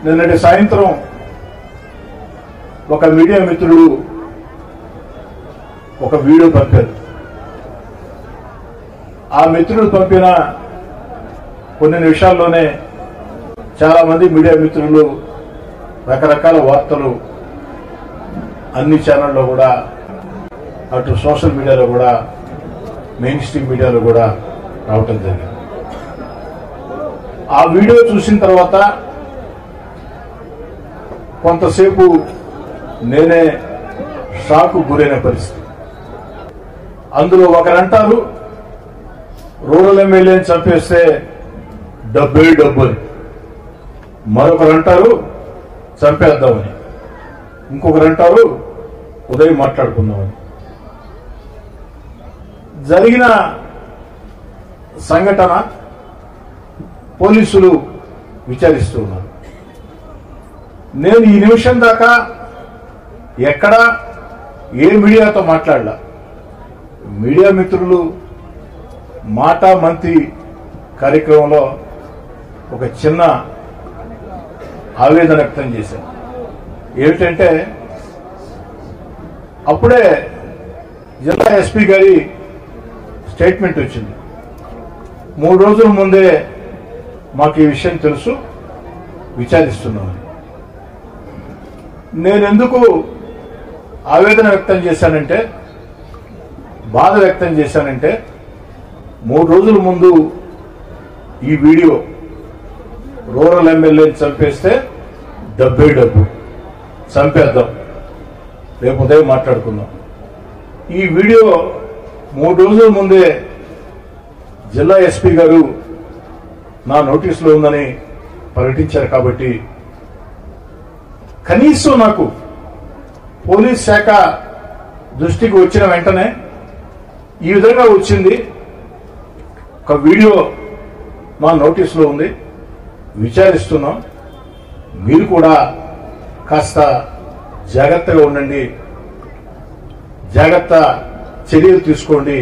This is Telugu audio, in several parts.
నిన్నటి సాయంత్రం ఒక మీడియా మిత్రుడు ఒక వీడియో పంపారు. ఆ మిత్రుడు పంపిన కొన్ని నిమిషాల్లోనే చాలా మంది మీడియా మిత్రులు రకరకాల వార్తలు అన్ని ఛానల్లో కూడా, అటు సోషల్ మీడియాలో కూడా, మెయిన్ స్ట్రీమ్ మీడియాలో కూడా రావటం జరిగింది. ఆ వీడియో చూసిన తర్వాత కొంతసేపు నేనే షాకు గురైన పరిస్థితి. అందులో ఒకరంటారు రూరల్ ఎమ్మెల్యేని చంపేస్తే డబ్బే డబ్బు అని, మరొకరంటారు చంపేద్దామని, ఇంకొకరంటారు ఉదయం మాట్లాడుకుందామని. జరిగిన సంఘటన పోలీసులు విచారిస్తూ ఉన్నారు. నేను ఈ నిమిషం దాకా ఎక్కడ ఏ మీడియాతో మాట్లాడలా. మీడియా మిత్రులు మాటా మంతి కార్యక్రమంలో ఒక చిన్న ఆవేదన వ్యక్తం చేశాను. ఏమిటంటే, అప్పుడే జిల్లా ఎస్పీ గారి స్టేట్మెంట్ వచ్చింది. 3 రోజుల ముందే మాకు ఈ విషయం తెలుసు, విచారిస్తున్నామని. నేనెందుకు ఆవేదన వ్యక్తం చేశానంటే, బాధ వ్యక్తం చేశానంటే, 3 రోజుల ముందు ఈ వీడియో రూరల్ ఎమ్మెల్యేని చంపేస్తే డబ్బే డబ్బు, చంపేద్దాం, రేపు ఉదయం మాట్లాడుకుందాం. ఈ వీడియో 3 రోజుల ముందే జిల్లా ఎస్పీ గారు నా నోటీసులో ఉందని ప్రకటించారు. కాబట్టి కనీసం నాకు పోలీస్ శాఖ దృష్టికి వచ్చిన వెంటనే ఈ విధంగా వచ్చింది, ఒక వీడియో మా నోటీసులో ఉంది, విచారిస్తున్నాం, మీరు కూడా కాస్త జాగ్రత్తగా ఉండండి, జాగ్రత్త చర్యలు తీసుకోండి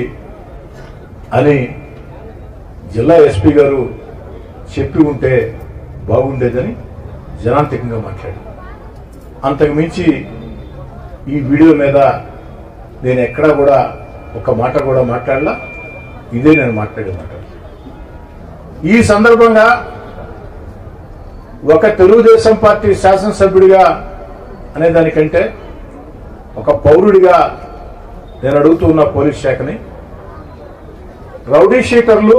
అని జిల్లా ఎస్పీ గారు చెప్పి ఉంటే బాగుండేదని జనాంతికంగా మాట్లాడారు. అంతకు మించి ఈ వీడియో మీద నేను ఎక్కడా కూడా ఒక మాట కూడా మాట్లాడలా. ఇదే నేను మాట్లాడే మాట. ఈ సందర్భంగా ఒక తెలుగుదేశం పార్టీ శాసనసభ్యుడిగా అనే దానికంటే ఒక పౌరుడిగా నేను అడుగుతూ ఉన్న పోలీస్ శాఖని, రౌడీ షీటర్లు